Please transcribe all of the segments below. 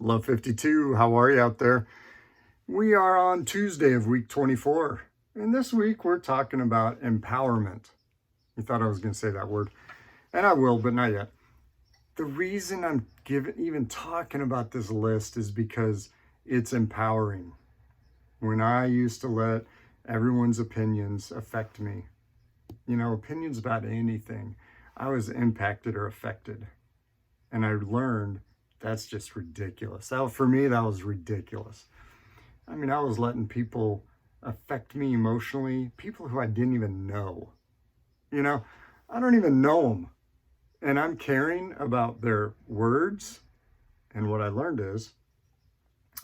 Love 52. How are you out there? We are on Tuesday of week 24. And this week we're talking about empowerment. You thought I was going to say that word. And I will, but not yet. The reason I'm even talking about this list is because it's empowering. When I used to let everyone's opinions affect me, opinions about anything, I was impacted or affected. And I learned that's just ridiculous. For me, that was ridiculous. I mean, I was letting people affect me emotionally, people who I didn't even know. I don't even know them. And I'm caring about their words. And what I learned is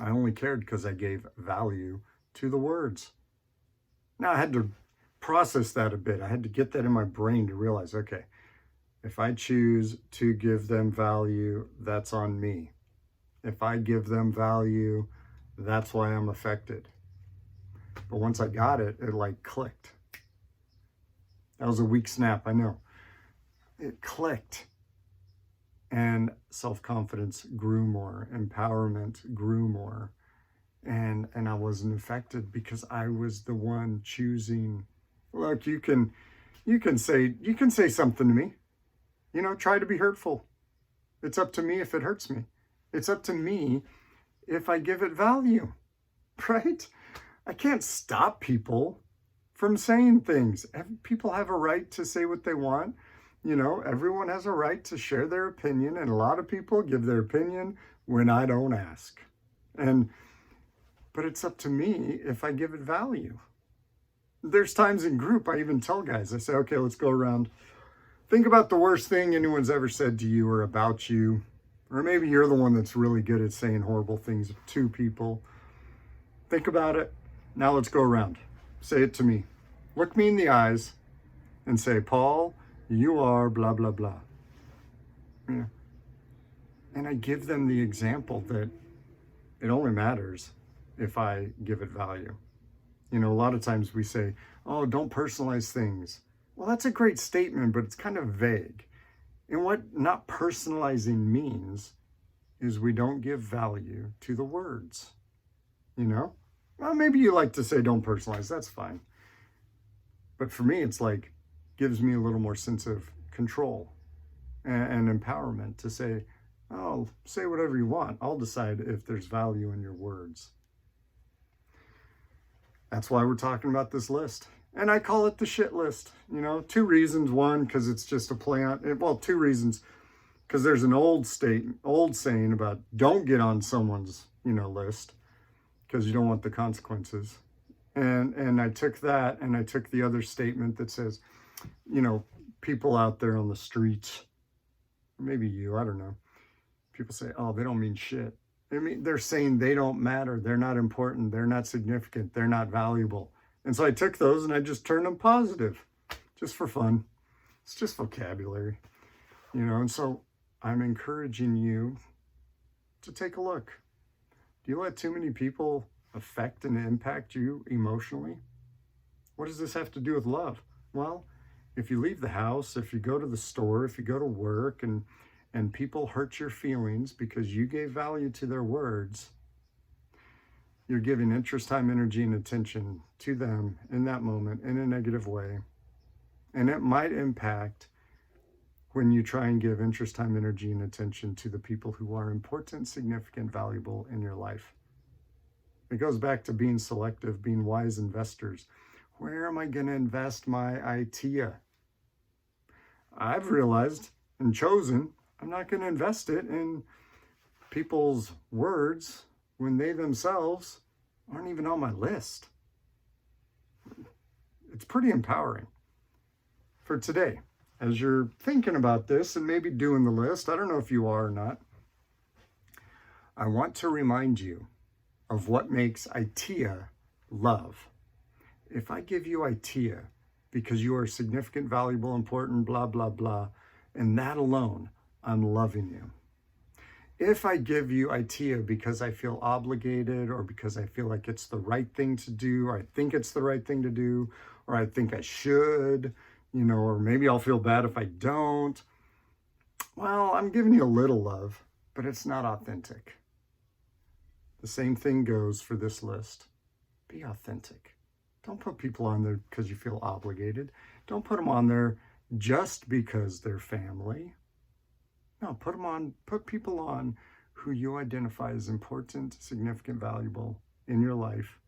I only cared because I gave value to the words. Now I had to process that a bit. I had to get that in my brain to realize, okay, if I choose to give them value, that's on me. If I give them value, that's why I'm affected. But once I got it, it like clicked. That was a weak snap, I know. It clicked. And self-confidence grew more, empowerment grew more. And I wasn't affected because I was the one choosing. Look, you can say something to me. Try to be hurtful. It's up to me if it hurts me. It's up to me if I give it value, right? I can't stop people from saying things. People have a right to say what they want. Everyone has a right to share their opinion, and a lot of people give their opinion when I don't ask. But it's up to me if I give it value. There's times in group I even tell guys, I say, okay, let's go around. Think about the worst thing anyone's ever said to you or about you. Or maybe you're the one that's really good at saying horrible things to people. Think about it. Now let's go around. Say it to me. Look me in the eyes and say, Paul, you are blah, blah, blah. Yeah. And I give them the example that it only matters if I give it value. A lot of times we say, oh, don't personalize things. Well, that's a great statement, but it's kind of vague. And what not personalizing means is we don't give value to the words. Well, maybe you like to say don't personalize, that's fine. But for me, it's like, gives me a little more sense of control and empowerment to say, oh, say whatever you want. I'll decide if there's value in your words. That's why we're talking about this list. And I call it the shit list. 2 reasons. One, because it's just a play on it. Well, 2 reasons. Because there's an old saying about don't get on someone's, list because you don't want the consequences. And I took that and I took the other statement that says, people out there on the streets, maybe you, I don't know. People say, oh, they don't mean shit. I mean, they're saying they don't matter. They're not important. They're not significant. They're not valuable. And so I took those and I just turned them positive, just for fun. It's just vocabulary, and so I'm encouraging you to take a look. Do you let too many people affect and impact you emotionally? What does this have to do with love? Well, if you leave the house, if you go to the store, if you go to work and people hurt your feelings because you gave value to their words, you're giving interest, time, energy, and attention to them in that moment in a negative way. And it might impact when you try and give interest, time, energy, and attention to the people who are important, significant, valuable in your life. It goes back to being selective, being wise investors. Where am I going to invest my idea? I've realized and chosen I'm not going to invest it in people's words when they themselves aren't even on my list. It's pretty empowering. For today, as you're thinking about this and maybe doing the list, I don't know if you are or not, I want to remind you of what makes ITEA love. If I give you ITEA because you are significant, valuable, important, blah, blah, blah, and that alone, I'm loving you. If I give you ITEA because I feel obligated or because I feel like it's the right thing to do, or I think it's the right thing to do, or I think I should, or maybe I'll feel bad if I don't, well, I'm giving you a little love, but it's not authentic. The same thing goes for this list. Be authentic. Don't put people on there because you feel obligated. Don't put them on there just because they're family. No, put people on who you identify as important, significant, valuable in your life,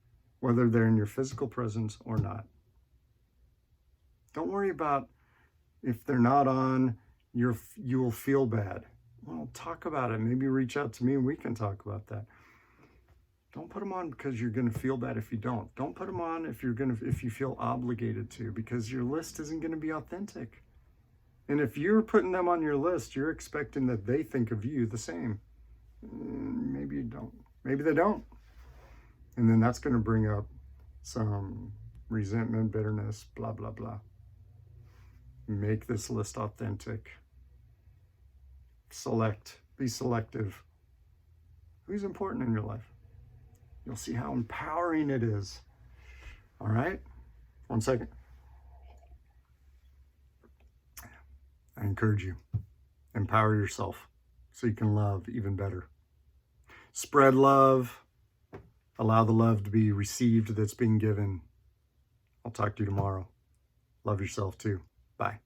whether they're in your physical presence or not. Don't worry about if they're not on, you will feel bad. Well, talk about it. Maybe reach out to me and we can talk about that. Don't put them on because you're going to feel bad if you don't. Don't put them on if you feel obligated to, because your list isn't going to be authentic. And if you're putting them on your list, you're expecting that they think of you the same. Maybe you don't. Maybe they don't. And then that's going to bring up some resentment, bitterness, blah, blah, blah. Make this list authentic. Select. Be selective. Who's important in your life? You'll see how empowering it is. All right? 1 second. I encourage you. Empower yourself so you can love even better. Spread love. Allow the love to be received that's being given. I'll talk to you tomorrow. Love yourself too. Bye.